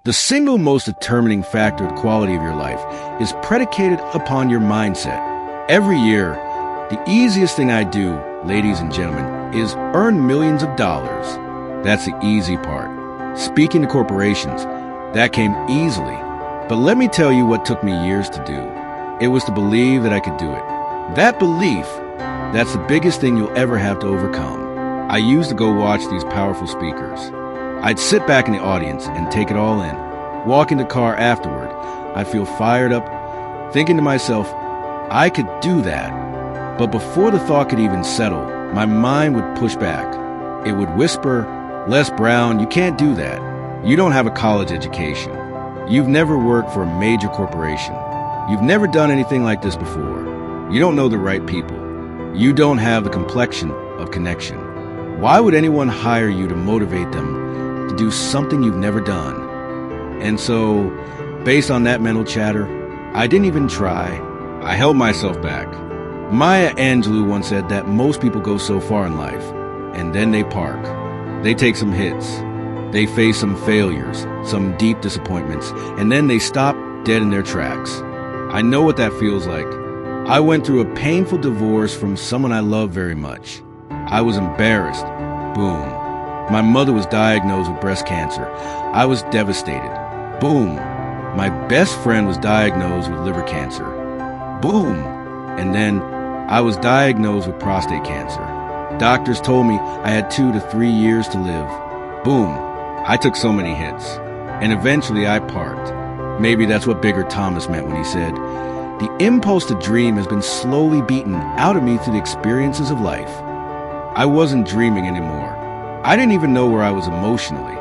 The single most determining factor of the quality of your life is predicated upon your mindset. Every year, the easiest thing I do, ladies and gentlemen, is earn millions of dollars. That's the easy part. Speaking to corporations, that came easily. But let me tell you what took me years to do. It was to believe that I could do it. That belief, that's the biggest thing you'll ever have to overcome. I used to go watch these powerful speakers. I'd sit back in the audience and take it all in. Walk in the car afterward, I'd feel fired up, thinking to myself, I could do that. But before the thought could even settle, my mind would push back. It would whisper, Les Brown, you can't do that. You don't have a college education. You've never worked for a major corporation. You've never done anything like this before. You don't know the right people. You don't have the complexion of connection. Why would anyone hire you to motivate them to do something you've never done? And so, based on that mental chatter, I didn't even try. I held myself back. Maya Angelou once said that most people go so far in life, and then they park. They take some hits. They face some failures, some deep disappointments, and then they stop dead in their tracks. I know what that feels like. I went through a painful divorce from someone I love very much. I was embarrassed. Boom. My mother was diagnosed with breast cancer. I was devastated. Boom. My best friend was diagnosed with liver cancer. Boom. And then I was diagnosed with prostate cancer. Doctors told me I had 2 to 3 years to live. Boom. I took so many hits. And eventually I parked. Maybe that's what Bigger Thomas meant when he said, the impulse to dream has been slowly beaten out of me through the experiences of life. I wasn't dreaming anymore. I didn't even know where I was emotionally.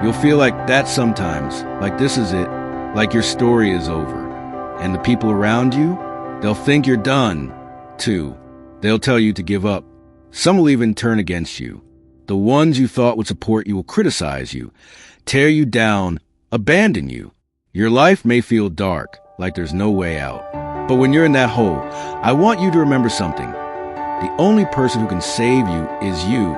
You'll feel like that sometimes, like this is it, like your story is over. And the people around you, they'll think you're done, too. They'll tell you to give up. Some will even turn against you. The ones you thought would support you will criticize you, tear you down, abandon you. Your life may feel dark, like there's no way out. But when you're in that hole, I want you to remember something. The only person who can save you is you.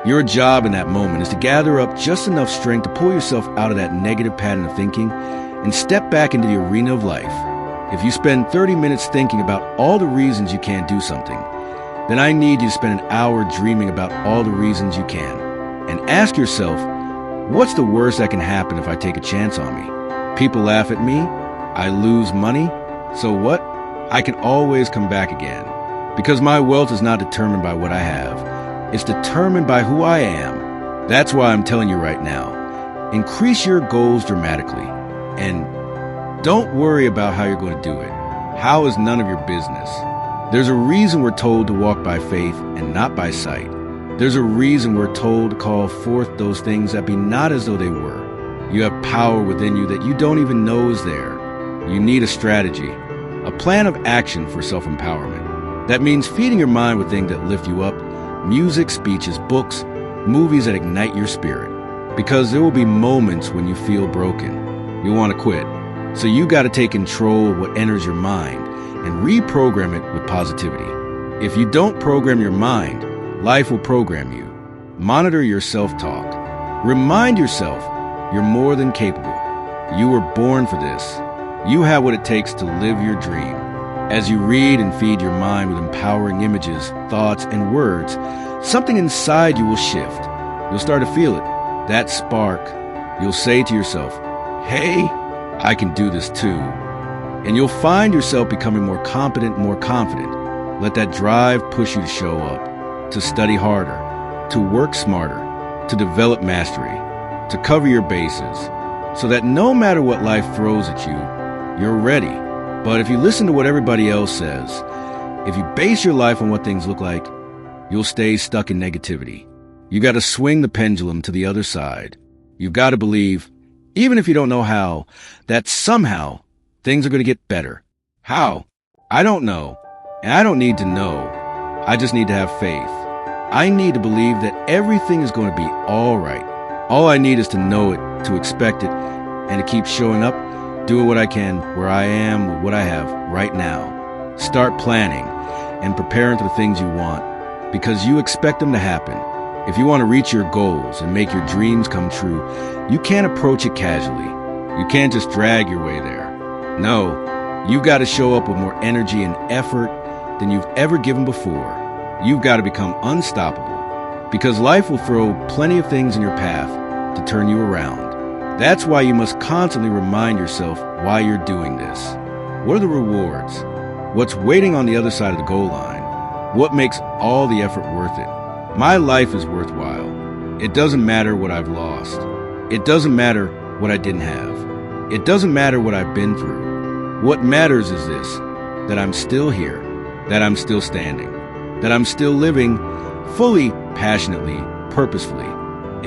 Your job in that moment is to gather up just enough strength to pull yourself out of that negative pattern of thinking and step back into the arena of life. If you spend 30 minutes thinking about all the reasons you can't do something, then I need you to spend an hour dreaming about all the reasons you can. And ask yourself, what's the worst that can happen if I take a chance on me? People laugh at me. I lose money. So what? I can always come back again. Because my wealth is not determined by what I have. It's determined by who I am. That's why I'm telling you right now, increase your goals dramatically. And don't worry about how you're going to do it. How is none of your business. There's a reason we're told to walk by faith and not by sight. There's a reason we're told to call forth those things that be not as though they were. You have power within you that you don't even know is there. You need a strategy, a plan of action for self-empowerment. That means feeding your mind with things that lift you up, music, speeches, books, movies that ignite your spirit. Because there will be moments when you feel broken. You'll want to quit. So you got to take control of what enters your mind and reprogram it with positivity. If you don't program your mind, life will program you. Monitor your self-talk. Remind yourself you're more than capable. You were born for this. You have what it takes to live your dream. As you read and feed your mind with empowering images, thoughts, and words, something inside you will shift. You'll start to feel it. That spark. You'll say to yourself, hey, I can do this too. And you'll find yourself becoming more competent, more confident. Let that drive push you to show up, to study harder, to work smarter, to develop mastery, to cover your bases, so that no matter what life throws at you, you're ready. But if you listen to what everybody else says, if you base your life on what things look like, you'll stay stuck in negativity. You got to swing the pendulum to the other side. You've got to believe, even if you don't know how, that somehow things are going to get better. How? I don't know. And I don't need to know. I just need to have faith. I need to believe that everything is going to be all right. All I need is to know it, to expect it, and to keep showing up, doing what I can, where I am, with what I have right now. Start planning and preparing for the things you want, because you expect them to happen. If you want to reach your goals and make your dreams come true, you can't approach it casually. You can't just drag your way there. No, you've got to show up with more energy and effort than you've ever given before. You've got to become unstoppable, because life will throw plenty of things in your path to turn you around. That's why you must constantly remind yourself why you're doing this. What are the rewards? What's waiting on the other side of the goal line? What makes all the effort worth it? My life is worthwhile. It doesn't matter what I've lost. It doesn't matter what I didn't have. It doesn't matter what I've been through. What matters is this, that I'm still here, that I'm still standing, that I'm still living fully, passionately, purposefully.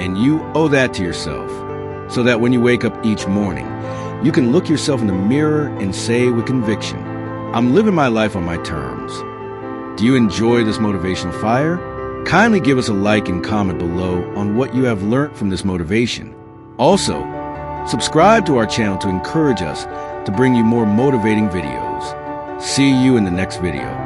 And you owe that to yourself, so that when you wake up each morning, you can look yourself in the mirror and say with conviction, I'm living my life on my terms. Do you enjoy this motivational fire? Kindly give us a like and comment below on what you have learned from this motivation. Also, subscribe to our channel to encourage us to bring you more motivating videos. See you in the next video.